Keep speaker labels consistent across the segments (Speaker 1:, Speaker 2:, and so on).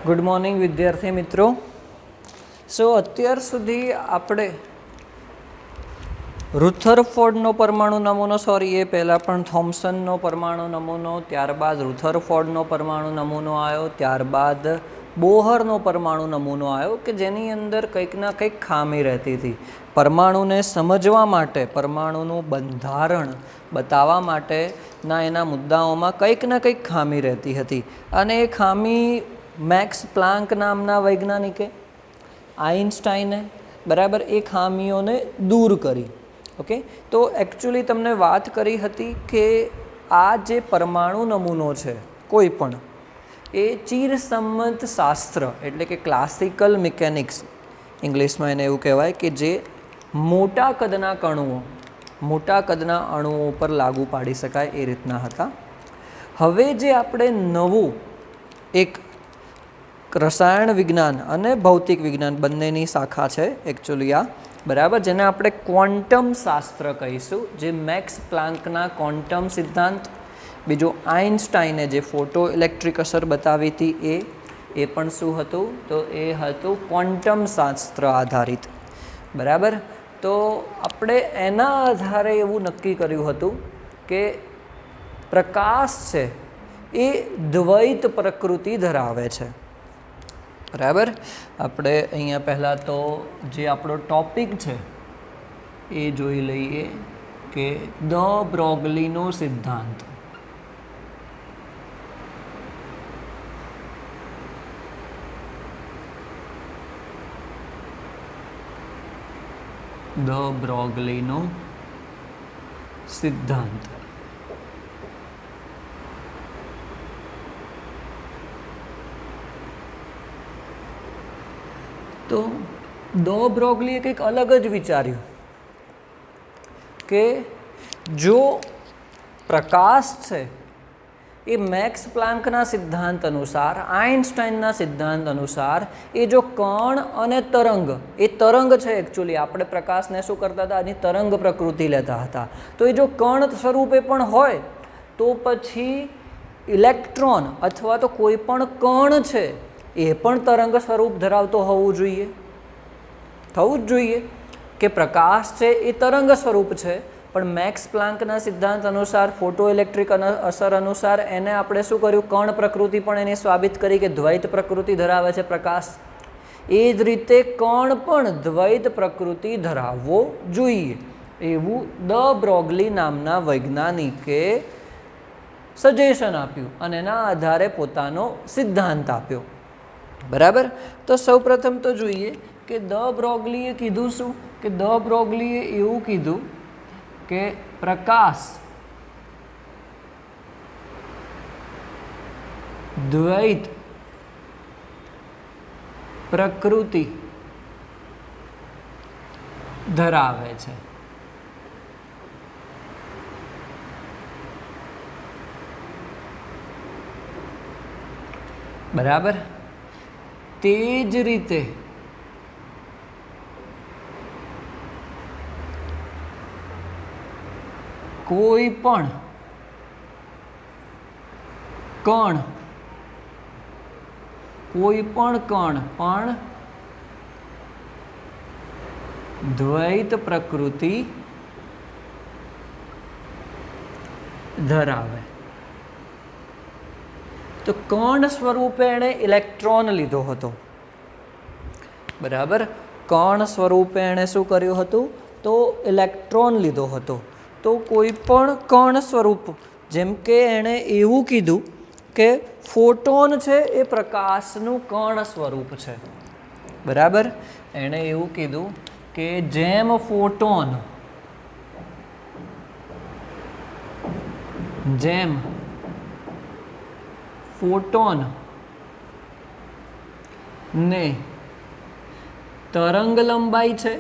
Speaker 1: Good morning વિદ્યાર્થી મિત્રો. અત્યાર સુધી આપણે રુથરફોર્ડનો પરમાણુ નમૂનો એ પહેલાં પણ થોમ્સનનો પરમાણુ નમૂનો, ત્યારબાદ રુથરફોર્ડનો પરમાણુ નમૂનો આવ્યો, ત્યારબાદ બોહરનો પરમાણુ નમૂનો આવ્યો કે જેની અંદર કંઈક ના કંઈક ખામી રહેતી હતી. પરમાણુને સમજવા માટે, પરમાણુનું બંધારણ બતાવવા માટેના એના મુદ્દાઓમાં કંઈક ના કંઈક ખામી રહેતી હતી અને એ ખામી મેક્સ પ્લાન્ક નામના વૈજ્ઞાનિકે, આઇન્સ્ટાઈને બરાબર એ ખામીઓને દૂર કરી. ઓકે, તો એકચ્યુઅલી તમને વાત કરી હતી કે આ જે પરમાણુ નમૂનો છે કોઈ પણ, એ ચિરસંમત શાસ્ત્ર એટલે કે ક્લાસિકલ મિકેનિક્સ ઇંગ્લિશમાં એને એવું કહેવાય કે જે મોટા કદના કણુઓ, મોટા કદના અણુઓ પર લાગુ પાડી શકાય એ રીતના હતા. હવે જે આપણે નવું એક રસાયણ વિજ્ઞાન અને ભૌતિક વિજ્ઞાન બંનેની શાખા છે એકચ્યુઅલી આ, બરાબર, જેને આપણે ક્વોન્ટમ શાસ્ત્ર કહીશું, જે મેક્સ પ્લાન્કના ક્વોન્ટમ સિદ્ધાંત, બીજો આઇન્સ્ટાઈને જે ફોટો ઇલેક્ટ્રિક અસર બતાવી હતી એ પણ શું હતું, તો એ હતું ક્વોન્ટમ શાસ્ત્ર આધારિત. બરાબર, તો આપણે એના આધારે એવું નક્કી કર્યું હતું કે પ્રકાશ છે એ દ્વૈત પ્રકૃતિ ધરાવે છે. બરાબર, આપણે અહીંયા પહેલાં તો જે આપણો ટોપિક છે એ જોઈ લઈએ કે દ બ્રોગલીનો સિદ્ધાંત. દ બ્રોગલીનો સિદ્ધાંત. તો દ બ્રોગલીએ કંઈક અલગ જ વિચાર્યું કે જો પ્રકાશ છે એ મેક્સ પ્લાન્કના સિદ્ધાંત અનુસાર, આઇન્સ્ટાઈનના સિદ્ધાંત અનુસાર, એ જો કણ અને તરંગ, એ તરંગ છે એકચ્યુઅલી, આપણે પ્રકાશને શું કરતા હતા, આની તરંગ પ્રકૃતિ લેતા હતા. તો એ જો કણ સ્વરૂપે પણ હોય તો પછી ઇલેક્ટ્રોન અથવા તો કોઈ પણ કણ છે એ પણ તરંગ સ્વરૂપ ધરાવતો હોવું જોઈએ, થવું જ જોઈએ કે પ્રકાશ છે એ તરંગ સ્વરૂપ છે. પણ મેક્સ પ્લાન્કના સિદ્ધાંત અનુસાર, ફોટો ઇલેક્ટ્રિક અસર અનુસાર એને આપણે શું કર્યું, કણ પ્રકૃતિ પણ એને સાબિત કરી કે દ્વૈત પ્રકૃતિ ધરાવે છે પ્રકાશ. એ જ રીતે કણ પણ દ્વૈત પ્રકૃતિ ધરાવવો જોઈએ એવું દ બ્રોગલી નામના વૈજ્ઞાનિકે સજેશન આપ્યું અને એના આધારે પોતાનો સિદ્ધાંત આપ્યો. બરાબર, તો સૌપ્રથમ તો જોઈએ કે દ બ્રોગલીએ કીધું શું, કે દ બ્રોગલીએ એવું કીધું કે પ્રકાશ દ્વૈત પ્રકૃતિ ધરાવે છે. બરાબર, તે જ રીતે કોઈ પણ કણ પણ દ્વૈત પ્રકૃતિ ધરાવે. તો કણ સ્વરૂપે એણે ઇલેક્ટ્રોન લીધો હતો. બરાબર, કણ સ્વરૂપે એણે શું કર્યું હતું, તો ઇલેક્ટ્રોન લીધો હતો. તો કોઈ પણ કણ સ્વરૂપ, જેમ કે એણે એવું કીધું કે ફોટોન છે એ પ્રકાશનું કણ સ્વરૂપ છે. બરાબર, એણે એવું કીધું કે જેમ ફોટોન ને તરંગ લંબાઈ છે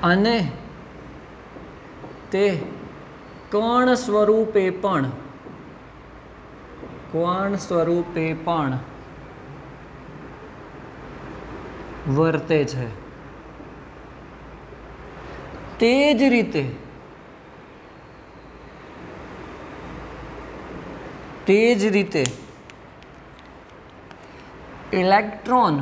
Speaker 1: અને તે કણ સ્વરૂપે પણ વર્તે છે. તે જ રીતે તે જ રીતે ઇલેક્ટ્રોન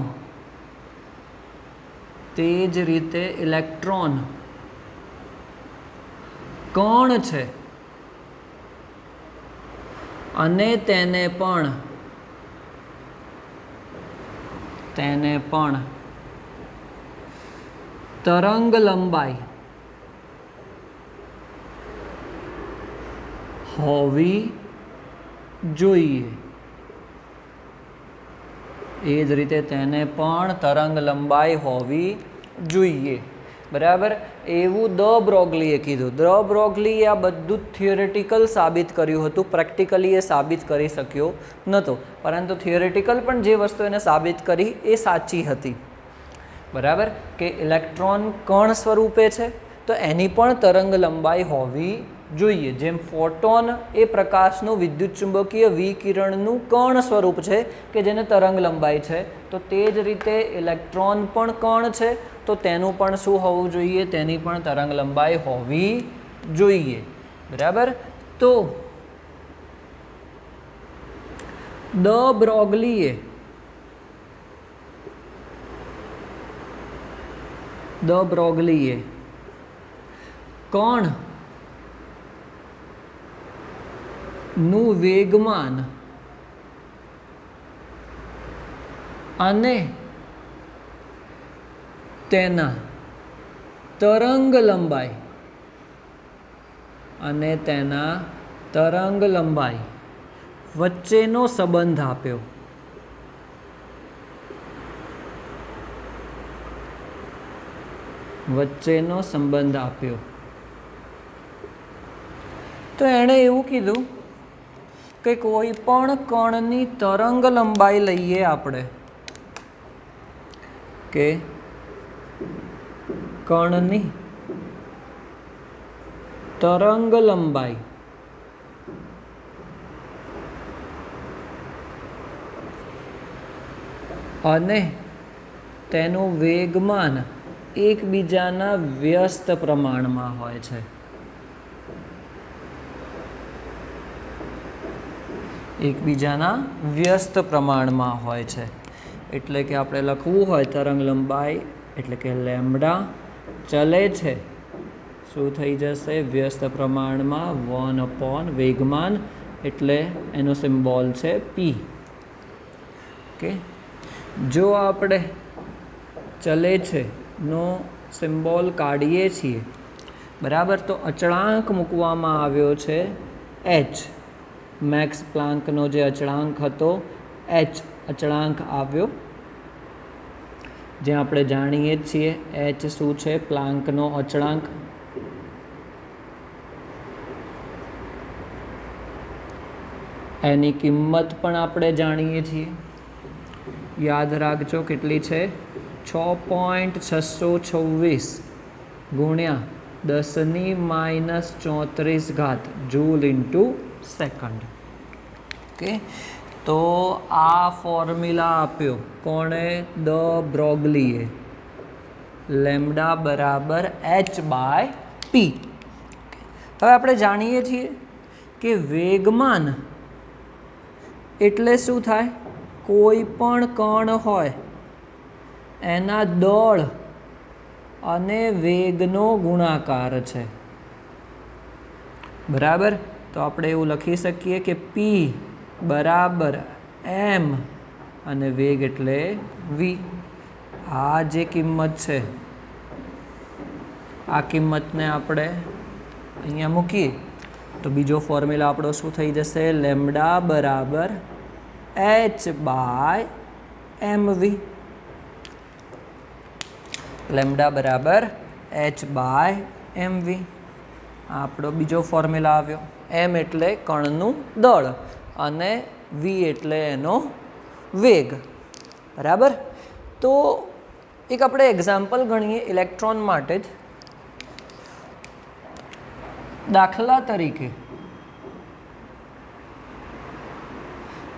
Speaker 1: કણ છે અને તેને પણ તરંગ લંબાઈ હોવી જોઈએ. એ જ રીતે તેને પણ તરંગ લંબાઈ હોવી જોઈએ. બરાબર. એવું દ બ્રોગલીએ કીધું. દ બ્રોગલીએ આ બધું થિયોરેટિકલ સાબિત કર્યું હતું, પ્રેક્ટિકલી એ સાબિત કરી શક્યો નહોતો, પરંતુ થિયોરેટિકલ પણ જે વસ્તુ એને સાબિત કરી એ સાચી હતી. બરાબર. કે ઇલેક્ટ્રોન કણ સ્વરૂપે છે તો એની પણ તરંગ લંબાઈ હોવી જોઈએ. જેમ ફોટોન એ પ્રકાશનું વિદ્યુતચુંબકીય વિકિરણનું કણ સ્વરૂપ છે કે જેને તરંગ લંબાઈ છે, તો તે જ રીતે ઇલેક્ટ્રોન પણ કણ છે તો તેનું પણ શું હોવું જોઈએ? તેની પણ તરંગ લંબાઈ હોવી જોઈએ. બરાબર. તો દ બ્રોગલીએ કણ નું વેગમાન અને તેના તરંગ લંબાઈ વચ્ચેનો સંબંધ આપ્યો. તો એણે એવું કીધું કે કોઈ પણ કણની તરંગ લંબાઈ લઈએ આપણે, કે કણની તરંગ લંબાઈ અને તેનું વેગમાન એકબીજાના વ્યસ્ત પ્રમાણમાં હોય છે. એટલે કે આપણે લખવું હોય તરંગ લંબાઈ એટલે કે લેમ્બડા ચલે છે, શું થઈ જશે? વ્યસ્ત પ્રમાણમાં 1 વેગમાન, એટલે એનો સિમ્બોલ છે P. ઓકે. જો આપણે ચલે છે નો સિમ્બોલ કાઢીએ છીએ, બરાબર, તો અચળાંક મૂકવામાં આવ્યો છે H. મેક્સ પ્લાન્કનો જે અચળાંક હતો H અચળાંક આવ્યો, જે આપણે જાણીએ છીએ H શું છે? પ્લાન્કનો અચળાંક. એની કિંમત પણ આપણે જાણીએ છીએ. યાદ રાખજો કેટલી છે? 6.626 ગુણ્યા 10⁻34 જૂલ ઇન્ટુ સેકન્ડ. ઓકે. તો આ ફોર્મ્યુલા આપ્યો કોણે? દ બ્રોગલીએ. લેમ્બડા બરાબર H/P. હવે આપણે જાણીએ છીએ કે વેગમાન એટલે શું થાય? કોઈ પણ કણ હોય એના દળ અને વેગનો ગુણાકાર છે. બરાબર. તો આપણે એવું લખી શકીએ કે P બરાબર m અને વેગ એટલે v. આ જે કિંમત છે, આ કિંમતને આપણે અહીંયા મૂકીએ તો બીજો ફોર્મ્યુલા આપણો શું થઈ જશે? લેમ્બડા બરાબર H/mv. લેમ્બડા બરાબર H/mv. આપણો બીજો ફોર્મ્યુલા આવ્યો. m એટલે કણનું દળ અને v એટલે એનો વેગ. બરાબર. તો એક આપણે એક્ઝામ્પલ ગણીએ ઇલેક્ટ્રોન માટે જ. દાખલા તરીકે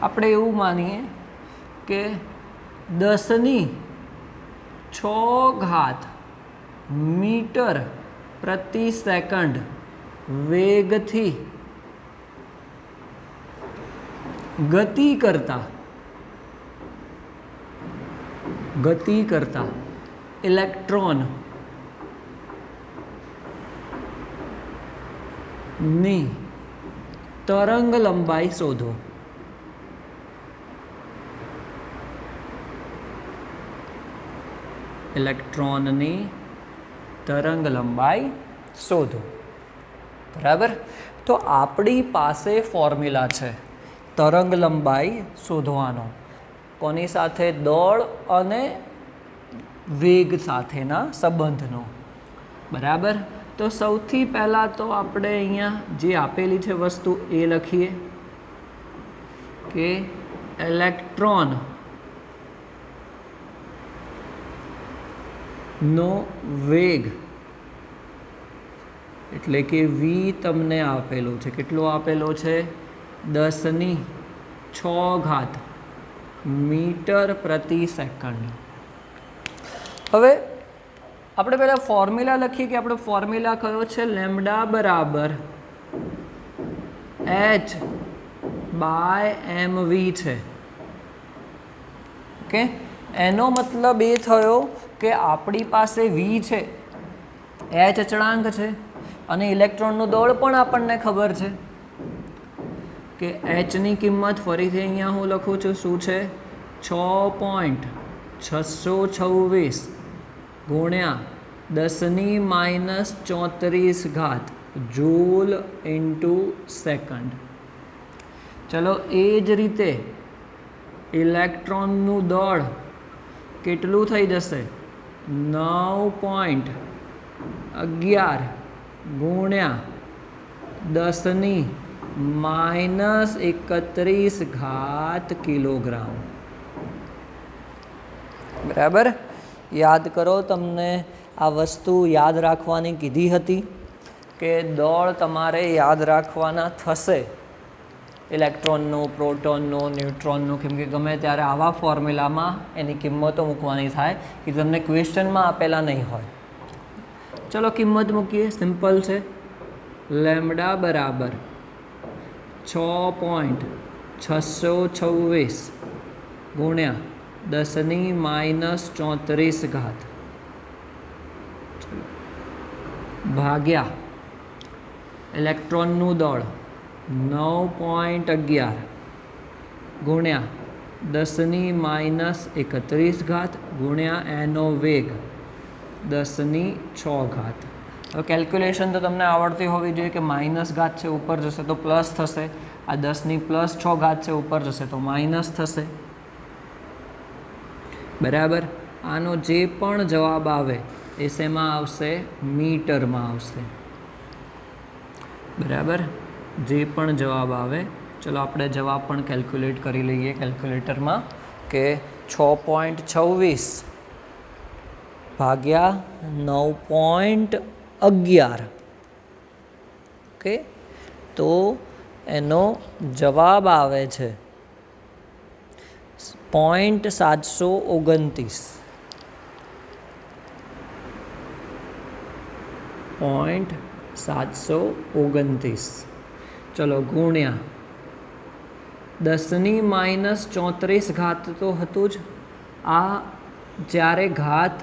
Speaker 1: આપણે એવું માનીએ કે 10⁶ મીટર પ્રતિ સેકન્ડ વેગથી ગતિ કરતા ઇલેક્ટ્રોન ની તરંગ લંબાઈ શોધો. ઇલેક્ટ્રોનની તરંગ લંબાઈ શોધો. બરાબર. તો આપણી પાસે ફોર્મ્યુલા છે તરંગ લંબાઈ શોધવાનો. કોની સાથે? દળ અને વેગ સાથેના સંબંધનો. બરાબર. તો સૌથી પહેલાં તો આપણે અહીંયા જે આપેલી છે વસ્તુ એ લખીએ કે ઇલેક્ટ્રોન નો વેગ એટલે કે v તમને આપેલો છે. કેટલો આપેલો છે? 10⁶ મીટર પ્રતિ સેકન્ડ. હવે આપણે પહેલાં ફોર્મ્યુલા લખીએ કે આપણો ફોર્મ્યુલા કયો છે? લેમ્ડા બરાબર h/mv છે. ઓકે. એનો મતલબ એ થયો કે આપણી પાસે v છે, h અચળાંક છે, અને ઇલેક્ટ્રોનનું દળ પણ આપણને ખબર છે કે hની કિંમત ફરીથી અહીંયા હું લખું છું શું છે? 6.626 ગુણ્યા 10⁻34 જૂલ ઇન્ટુ સેકન્ડ. ચલો એ જ રીતે ઇલેક્ટ્રોનનું દળ કેટલું થઈ જશે? 9.11 ગુણ્યા 10⁻31 કિલોગ્રામ. બરાબર. યાદ કરો, તમને આ વસ્તુ યાદ રાખવાની કીધી હતી કે દળ તમારે યાદ રાખવાના થશે ઇલેક્ટ્રોનનું, પ્રોટોનનું, ન્યુટ્રોનનું, કેમ કે ગમે ત્યારે આવા ફોર્મ્યુલામાં એની કિંમતો મૂકવાની થાય કે તમને ક્વેશ્ચનમાં આપેલા નહીં હોય. ચલો કિંમત મૂકીએ. સિમ્પલ છે. લેમ્ડા બરાબર 6.626 ગુણ્યા 10⁻34 ભાગ્યા ઇલેક્ટ્રોનનું દળ 9.11 ગુણ્યા 10⁻31 ગુણ્યા એનો વેગ 10⁻6. હવે કેલ્ક્યુલેશન તો તમને આવડતી હોવી જોઈએ કે માઇનસ ઘાત છે ઉપર જશે તો પ્લસ થશે, આ 10⁻6 છે ઉપર જશે તો માઇનસ થશે. બરાબર. આનો જે પણ જવાબ આવે એ શેમાં આવશે? મીટરમાં આવશે. બરાબર. જે પણ જવાબ આવે, ચલો આપણે જવાબ પણ કેલ્ક્યુલેટ કરી લઈએ કેલ્ક્યુલેટરમાં કે 6.26 ભાગ્યા 9.11. ઓકે. તો એનો જવાબ આવે છે 0.729. 0.729. ચલો ગુણ્યા 10⁻34 તો હતું જ. આ જ્યારે ઘાત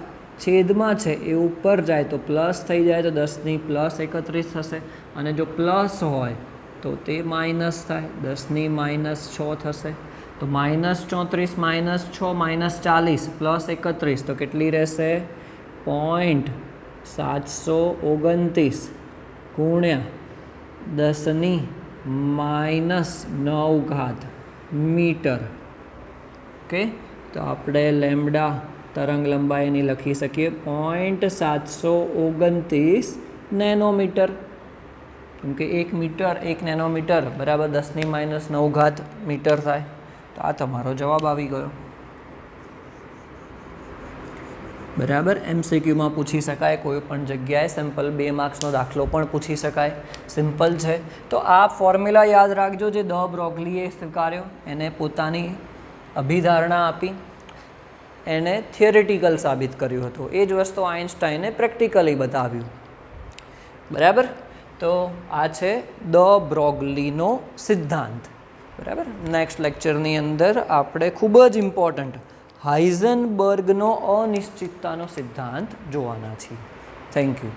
Speaker 1: છેદમાં છે એ ઉપર જાય તો પ્લસ થઈ જાય તો 10⁻31 થશે, અને જો પ્લસ હોય તો તે માઇનસ થાય, 10⁻6 થશે. તો -34 -6 -40 +31 તો કેટલી રહેશે? 0.729 ગુણ્યા 10⁻9 મીટર. ઓકે. તો આપણે લેમ્ડા તરંગ લંબાઈની લખી શકીએ 0.729 નેનોમીટર, કેમ કે 1 મીટર 1 નેનોમીટર બરાબર 10⁻9 મીટર થાય. તો આ તમારો જવાબ આવી ગયો. બરાબર. MCQમાં પૂછી શકાય, કોઈ પણ જગ્યાએ સિમ્પલ 2 માર્ક્સનો દાખલો પણ પૂછી શકાય. સિમ્પલ છે. તો આ ફોર્મ્યુલા યાદ રાખજો જે દ બ્રોગલીએ સ્વીકાર્યો. એને પોતાની અભિધારણા આપી, એણે થિયરિટિકલ સાબિત કર્યું હતું. એ જ વસ્તુ આઇન્સ્ટાઈને પ્રેક્ટિકલી બતાવ્યું. બરાબર. તો આ છે દ બ્રોગલીનો સિદ્ધાંત. બરાબર. નેક્સ્ટ લેક્ચરની અંદર આપણે ખૂબ જ ઇમ્પોર્ટન્ટ હાઇઝનબર્ગનો અનિશ્ચિતતાનો સિદ્ધાંત જોવાના છીએ. Thank you.